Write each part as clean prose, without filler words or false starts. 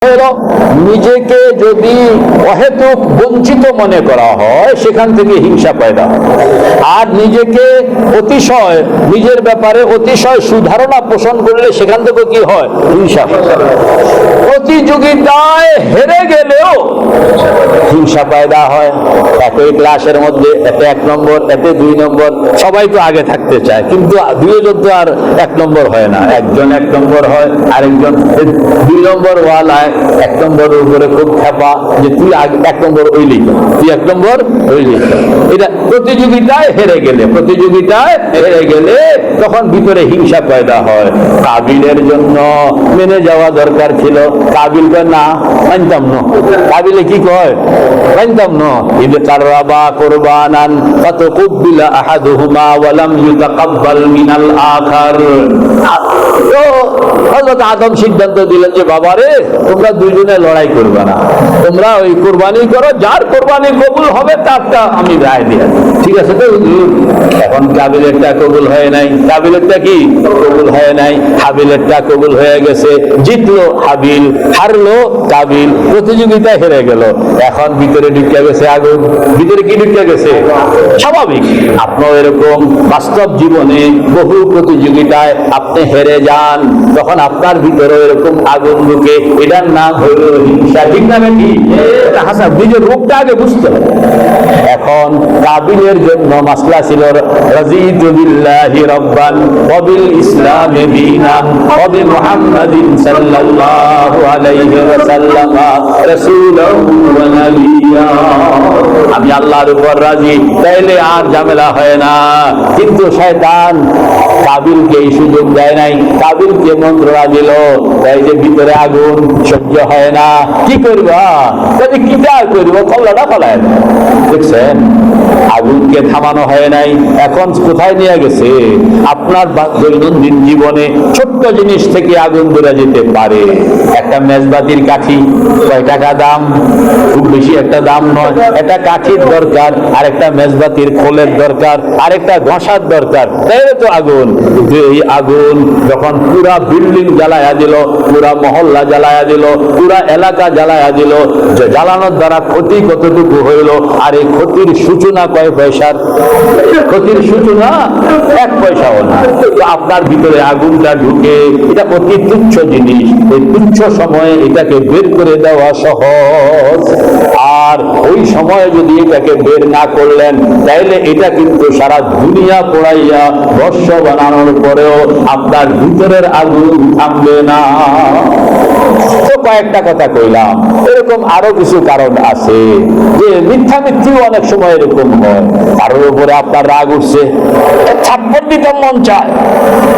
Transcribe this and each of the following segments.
নিজেকে যদি অহেতুক বঞ্চিত মনে করা হয় সেখান থেকে হিংসা পয়দা হয়। আর নিজেকে অতিশয় নিজের ব্যাপারে অতিশয় সুধারণা পোষণ করলে সেখান থেকে কি হয়? হিংসা। প্রতিযোগিতায় হেরে গেলেও হিংসা পয়দা হয়। একই ক্লাসের মধ্যে এতে 1 নম্বর, এতে 2 নম্বর, সবাই তো আগে থাকতে চায়, কিন্তু দুইজন তো আর 1 নম্বর হয় না। একজন 1 নম্বর হয়, আরেকজন 2 নম্বর ওয়ালায় 1 নম্বরের উপরে খুব খেপা যে তুই 1 নম্বর হইলি, তুই 1 নম্বর হইলি। এটা প্রতিযোগিতায় হেরে গেলে তখন ভিতরে হিংসা পয়দা হয়। কাবিলের জন্য মেনে যাওয়া দরকার ছিল, কাবিল না মানতাম না। কাবিলে কি কয়? মানতাম না। ইদ কাররাবা কুরবানান ফাতাকুব্বিলা আহাদুহুমা ওয়া লাম ইউতাকাব্বাল মিনাল আখার। তো হযরত আদম সিদ্ধান্ত দিলেন যে বাবারে তোমরা দুইজনে লড়াই করবে না, তোমরা ওই কুরবানি করো, যার কুরবানি কবুল হবে তারটা আমি রায় দিয়ে। ঠিক আছে তো হুজুর? এখন কাবিলেরটা কবুল হয় নাই, কাবিলেরটা কি কবুল হয় নাই, হাবিলেরটা কবুল হয়ে গেছে। জিতলো হাবিল, হারলো কাবিল, প্রতিযোগিতায় হেরে গেল। এখন ভিতরে ঢুকে গেছে আগুন। ভিতরে কি ঢুকে গেছে? স্বাভাবিক। আপনার এরকম বাস্তব জীবনে বহু প্রতিযোগিতায় আপনি হেরে যান, তখন আপনার ভিতরে এরকম আগুন ঢুকে, এটার নাম হইল হিংসা। ঠিক না নাকি? এটা হাসা নিজের রূপটা আগে বুঝতে হবে। এখন কাবিলের জন্য মাসলা ছিল রাযীতু বিল্লাহি রাব্বান ওয়া বিল ইসলামি দীনান ওয়া বি মুহাম্মাদিন সাল্লাল্লাহু আলাইহি ওয়াসাল্লাম রাসূলান ওয়া নাবিয়্যা। আমি আল্লাহর উপর রাজি, তাইলে আর ঝামেলা হয় না। কিন্তু শয়তান কাবিলকে এই সুযোগ দেয় নাই, কাবিলকে মন্ত্রণা দিল, তাই যে ভিতরে আগুন সহ্য হয় না। কি করবা? তবে কিটা করব? কল্লাটা ফলায়। দেখছেন, আগুনকে থামানো হয় নাই। এখন কোথায় নিয়ে গেছে? আপনার দৈনন্দিন জীবনে ছোট্ট জিনিস থেকে আগুন ধরে যেতে পারে। একটা মেজবাতির কাঠি কয় টাকা দাম? খুব বেশি একটা দাম নয়। একটা কাঠির দরকার, আর একটা মেজবাতির খোলের দরকার, আর একটা ঘষার দরকার, তাই তো আগুন। এই আগুন যখন পুরা বিল্ডিং জ্বালায়া দিল, পুরা মহল্লা জ্বালায়া দিল, পুরা এলাকা জ্বালায়া দিল, জ্বালানোর দ্বারা ক্ষতি কতটুকু হইল? আর এই ক্ষতির সূচনা কয় পয়সার? ক্ষতির সূচনা 1 পয়সাও না। তো আপনার ভিতরে আগুনটা ঢুকে, এটা অতি তুচ্ছ জিনিস। এই তুচ্ছ সময়ে এটাকে বের করে দেওয়া সহজ। আর ওই সময়ে যদি এটাকে বের না করলেন, তাইলে এটা কিন্তু সারা দুনিয়া পোড়াইয়া বর্ষ বানানোর পরেও আপনার ভিতরের আগুন থামবে না। তো কয়েকটা কথা কইলাম, এরকম আরো কিছু কারণ আছে যে মিথ্যা মিথ্যু অনেক সময় এরকম হয়। কারোর উপরে আপনার রাগ উঠছে, থাপ্পড় দিতে মন চায়।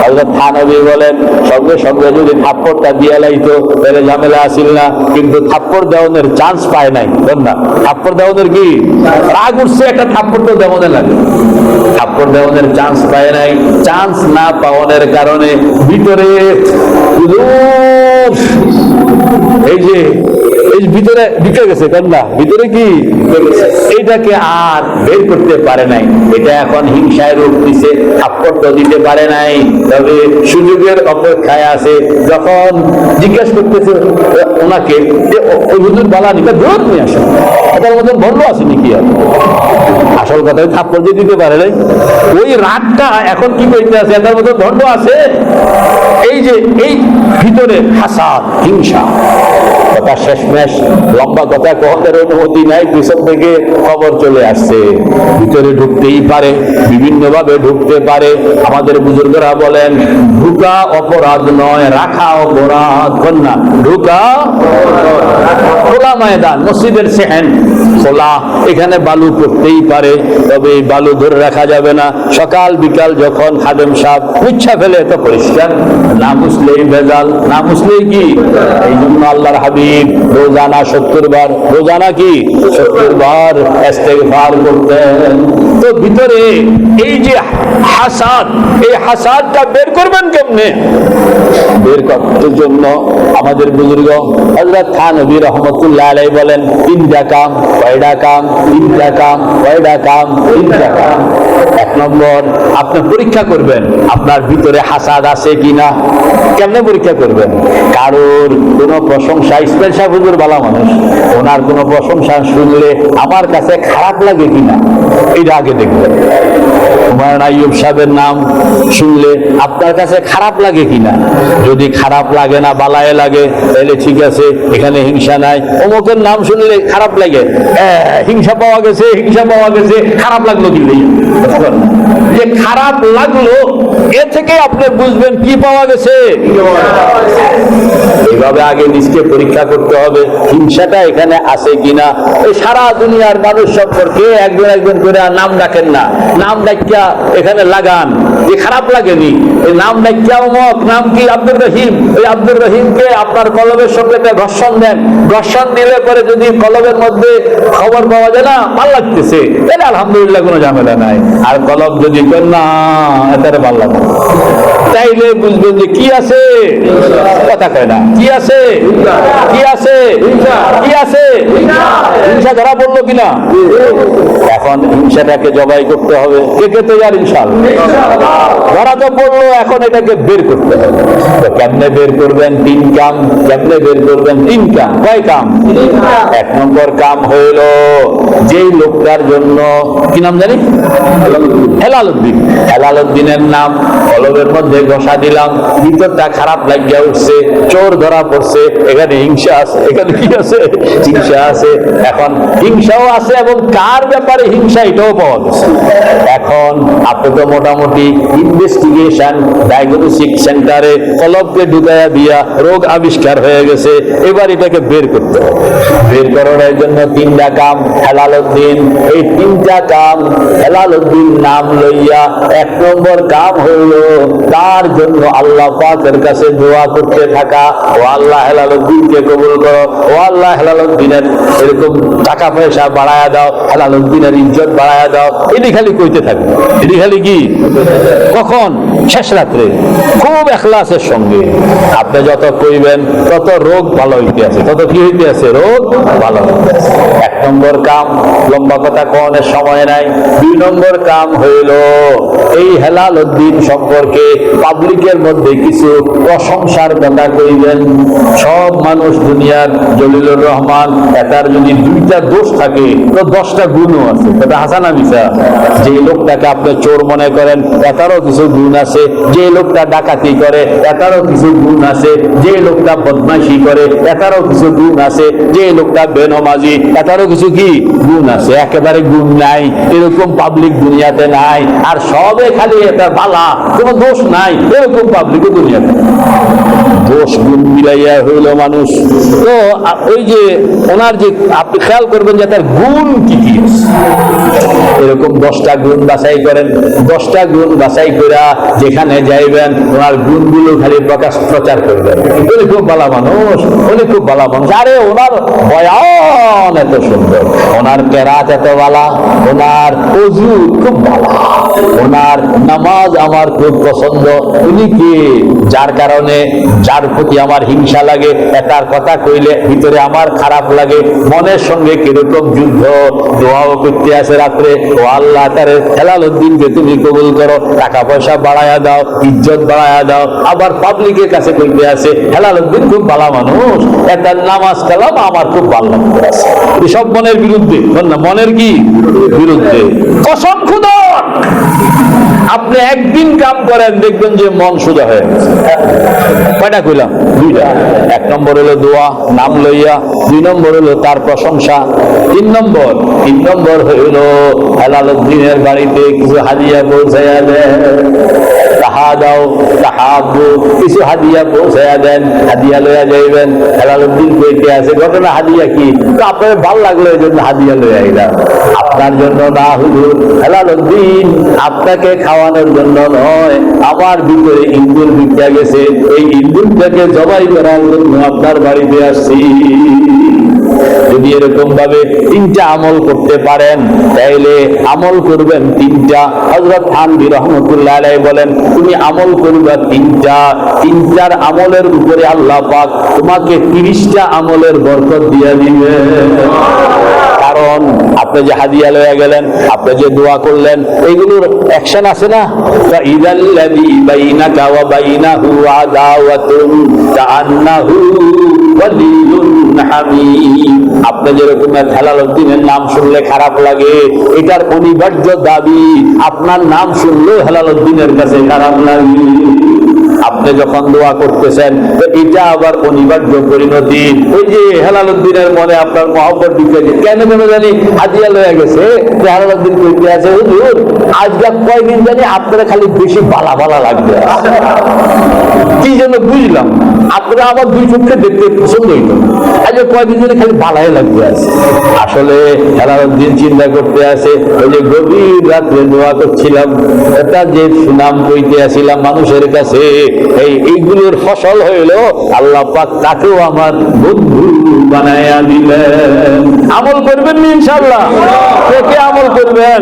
হযরত থানবী বলেন সঙ্গে সঙ্গে যদি থাপ্পড়টা দিয়ে লাইতো তাহলে ঝামেলা আসিল না, কিন্তু থাপ্পড় দেওয়ানোর চান্স পায় নাই। না, থাপ্পড় দেওয়ানোর কি রাগ উঠছে, একটা থাপ্পড় তো দেওয়ানো লাগে, থাপ্পড় দেওয়ানোর চান্স পায় নাই। চান্স না পাওয়ানোর কারণে ভিতরে এই যে এই ভিতরে ঢুকে গেছে, কন্যা ভিতরে কি এইটাকে আর বের করতে পারে নাই। এটা এখন হিংসায় রূপ দিছে, থাপ্পড় তো দিতে পারে নাই, তবে সুযোগের অপেক্ষায় আছে। যখন জিজ্ঞেস করতেছে ওনাকে যে ওই হুজুর বালা নিতে দূর নিয়ে আসে, এটার মতন বন্ধ আছে নাকি? আসল কথা থাপ্পড় দিয়ে দিতে পারে নাই, ওই রাগটা এখন কি করতে আছে? এটার মতন ভণ্ড আছে। এই যে এই ভিতরে হাসাদ, হিংসা। কথা শেষমেশ, লম্বা কথা কহের অনুমতি নাই, পিছন থেকে খবর চলে আসছে। ভিতরে ঢুকতেই পারে, বিভিন্ন ভাবে ঢুকতে পারে। আমাদের বুজুর্গরা বলেন ঢুকা অপরাধ নয়, রাখা অপরাধ। কন্যা ঢুকা খোলা ময়দান, মসজিদের সেহেন খোলা, এখানে বালু করতেই পারে, তবে এই বালু ধরে রাখা যাবে না। সকাল বিকাল যখন খাদেম সাহেব মুচ্ছা ফেলে তো পরিষ্কার, না মুছলেই ভেজাল, না মুছলেই কি। এই জন্য আল্লাহর হাবিব রোজানা 70 বার, রোজানা কি 70 বার ইস্তেগফার করতেন। তো ভিতরে এই যে হাসাদ, এই হাসাদটা বের করবেন কেমনে? বের করার জন্য আমাদের বুজুর্গ হযরত থানবী রাহমাতুল্লাহ আলাইহি বলেন 3টা কাম, কয়টা কাম? 3টা কাম, কয়টা কাম? 3টা কাম। এক নম্বর, আপনি পরীক্ষা করবেন আপনার ভিতরে হাসাদ আছে কিনা। কেমনে পরীক্ষা করবেন? কারোর কোনো প্রশংসা, ইসমাইল সাহেব হুজুর ভালো মানুষ, ওনার কোনো প্রশংসা শুনলে আমার কাছে খারাপ লাগে কিনা, এটা আগে দেখবেন। হুমায়ুন আইয়ুব সাহেবের নাম শুনলে আপনার কাছে খারাপ লাগে কিনা। যদি খারাপ লাগে না, বালায় লাগে, তাহলে ঠিক আছে, এখানে হিংসা নাই। অমুকের নাম শুনলে খারাপ লাগে, হিংসা পাওয়া গেছে, হিংসা পাওয়া গেছে, খারাপ লাগলো কি যে খারাপ লাগলো, এ থেকে আপনি বুঝবেন কি পাওয়া গেছে। এইভাবে আগে নিজকে পরীক্ষা করতে হবে হিংসাটা এখানে আছে কিনা। এই সারা দুনিয়ার মানুষ সম্পর্কে একজন একজন করে নাম ডাকেন না, নাম ডাকিয়া এখানে লাগান যে খারাপ লাগেনি। এই নাম ডাকিয়া অমুক, নাম কি আব্দুর রহিম, ওই আব্দুর রহিমকে আপনার কলবের সঙ্গে ঘর্ষণ দেন। ঘর্ষণ দিলে পরে যদি কলবের মধ্যে খবর পাওয়া যায় না ভাল লাগতেছে, তাহলে আলহামদুলিল্লাহ কোনো ঝামেলা নাই। আর কলব যদি কেন না এটারে ভাল লাগে, তাইলে বুঝবেন যে কি আছে, কথা কয় না, কি আছে, কি আছে, কি আছে, হিংসা ধরা পড়লো কিনা। এখন হিংসাটাকে জবাই করতে হবে। কে কে তৈরি? ইনশাআল্লাহ। ধরা তো পড়লো, এখন এটাকে বের করতে হবে। তো কেমনে বের করবেন? 3 কাম। কেমনে বের করবেন? 3 কাম। কয় কাম? 1 নম্বর কাম হইল, যেই লোকটার জন্য, কি নাম জানি, হেলালউদ্দিন। হেলালউদ্দিনের নাম কলবের মধ্যে ঘষা দিলাম, ভিতরটা খারাপ লাগিয়া উঠছে, চোর ধরা পড়ছে, এখানে হিংসা আছে, এখানে কি আছে, হিংসা আছে। এখন হিংসাও আছে এবং কার ব্যাপারে হিংসা এটাও পাওয়া গেছে। এখন আপনি তো মোটামুটি ইনভেস্টিগেশন ডায়াগনস্টিক সেন্টারে কলবকে ঢুকাইয়া দিয়া রোগ আবিষ্কার হয়ে গেছে। এবার এটাকে বের করতে হবে। বের করার জন্য 3টা কাম। হেলালউদ্দিন, এই 3টা কাম হেলালউদ্দিন নাম লইয়া 1 নম্বর কাম হইল তার জন্য আল্লাহ পাকের কাছে দোয়া করতে থাকা। ও আল্লাহ হেলালউদ্দিনকে কবুল করো, ও আল্লাহ হেলালউদ্দিনের এরকম টাকা পয়সা বাড়ায়া দাও, হেলালউদ্দিনের ইজ্জত বাড়ায়া দাও। এটি খালি কইতে থাকবে। এটি খালি কি? কখন? শেষ রাত্রে খুব এখলাসের সঙ্গে। আপনি যত কইবেন তত রোগ ভালো হইতে আছে, তত কি হইতে আছে? রোগ ভালো হইতে আছে। 1 নম্বর কাম, লম্বা কথা কোনের সময় নাই। 2 নম্বর কাম হইল এই হেলালউদ্দিন সম্পর্কে পাবলিকের মধ্যে কিছু প্রশংসার কথা কইবেন। সব মানুষ দুনিয়ার জলিলুর রহমান, এটার যদি 2টা দোষ থাকে তো 10টা গুণও আছে। এটা হাসানা মিশা। যে লোকটাকে আপনি চোর মনে করেন, এটারও কিছু গুণ আছে। যে লোকটা ডাকাতি করে, এটারও কিছু গুণ আছে। যে লোকটা বদমাইশি করে, এটারও কিছু গুণ আছে। যে লোকটা বেনমাজি, এটারও কিছু কি গুণ আছে। একেবারে গুণ নাই এরকম পাবলিক দুনিয়াতে নাই। আর সবে খালি এটা বালা, কোনো দোষ নাই এরকম পাবলিক দুনিয়াতে। দোষ গুণ মিলাইয়া হইল মানুষ। তো ওই যে ওনার যে আপনি খেয়াল করবেন যে তার গুণ কি কি, এরকম 10টা গুণ বাছাই করেন। 10টা গুণ বাছাই করা যেখানে যাইবেন ওনার গুণগুলো খালি প্রচার করবেন। উনি খুব ভালো মানুষ, উনি খুব ভালো মানুষ। আরে ওনার বয়ান এত সুন্দর, ওনার কেরাত এত ভালো, ওনার ওযু খুব ভালো, ওনার নামাজ আমার খুব পছন্দ। উনি কি? যার কারণে যার প্রতি আমার হিংসা লাগে, এটার কথা কইলে ভিতরে আমার খারাপ লাগে, মনের সঙ্গে কিরকম যুদ্ধ। দোয়াও করতে আছে রাত্রে, ও আল্লাহ তারে হেলালউদ্দিনকে তুমি কবুল করো, টাকা পয়সা বাড়ায়া দাও, ইজ্জত বাড়ায়া দাও। আবার পাবলিকের কাছে কইতে আছে হেলালউদ্দিন খুব ভালো মানুষ, এটার নামাজ কালাম আমার খুব ভালো লাগতে আছে। এসব মনের বিরুদ্ধে, মনের কি বিরুদ্ধে? কসম খুদার, আপনি একদিন কাম করেন দেখবেন যে মন সোজা হয়ে গেছে। কয়টা কইলাম? 2টা। 1 নম্বর হলো দোয়া নাম লইয়া, 2 নম্বর হলো তার প্রশংসা, 3 নম্বর হইল হেলালউদ্দিনের বাড়িতে কিছু হাদিয়া পৌঁছাইয়া দেন। তাহাদাও তাহাবু, কিছু হাদিয়া পৌঁছাইয়া দেন, হাদিয়া লইয়া যাইবেন। হেলালউদ্দিন কইতে আছে ঘটনা, হাদিয়া কি? তো আপনার ভাল লাগলো এই জন্য হাদিয়া লইয়া আইলাম। আপনার জন্য না হুজুর, হেলালউদ্দিন আপনাকে খাওয়ানোর জন্য নয়, আমার ভিতরে ইন্দুর ভিক্ষা গেছে, এই ইন্দুরটাকে জবাই করার জন্য আপনার বাড়িতে আসছি। যদি এরকম ভাবে 3টা আমল করতে পারেন তাইলে আমল করবেন 3টা। হযরত আহমদ রহমতুল্লাহ আলাইহি বলেন তুমি আমল করবা 3টার আমলের উপরে আল্লাহ পাক তোমাকে 30টা আমলের বরকত দিয়ে দিবেন। কারণ এখন আপনি যে হাদিয়া লয়ে গেলেন, আপনি যে দোয়া করলেন, এইগুলোর অ্যাকশন আছে না? ইদাল্লাযী বাইনাকা ওয়া বাইনাহু আদাওয়াতুন কাআন্নাহু ওয়ালিয়্যুন হামীম। আপনি যেরকম হেলালুদ্দিনের নাম শুনলে খারাপ লাগে, এটার অনিবার্য দাবি আপনার নাম শুনলেও হেলালুদ্দিনের কাছে খারাপ লাগে। আপনি যখন দোয়া করতেছেন তো এটা আবার অনিবার্য পরিণতি। ওই যে হেলালুদ্দিনের মনে আপনার মহব্বত ঢুকেছে, কেন কেন জানি হাদিয়া লয়ে গেছে, হেলালুদ্দিন কইতে আছে হুজুর আজকে কয়দিন জানি আপনারা খালি বেশি বালা বালা লাগবে, কি যেন বুঝলাম, আপনারা আবার দুই চোখে দেখতে পছন্দ হইত, আজকে কয়দিন জানি খালি বালাই লাগবে আছে। আসলে হেলালুদ্দিন চিন্তা করতে আছে, ওই যে গভীর রাত্রে দোয়া করছিলাম, এটা যে সুনাম কইতে আসছিলাম মানুষের কাছে, এইগুলোর ফসল হইল আল্লাহ পাক তাকেও আমার বন্ধু বানায়া দিলেন। আমল করবেন ইনশাআল্লাহ, কে আমল করবেন?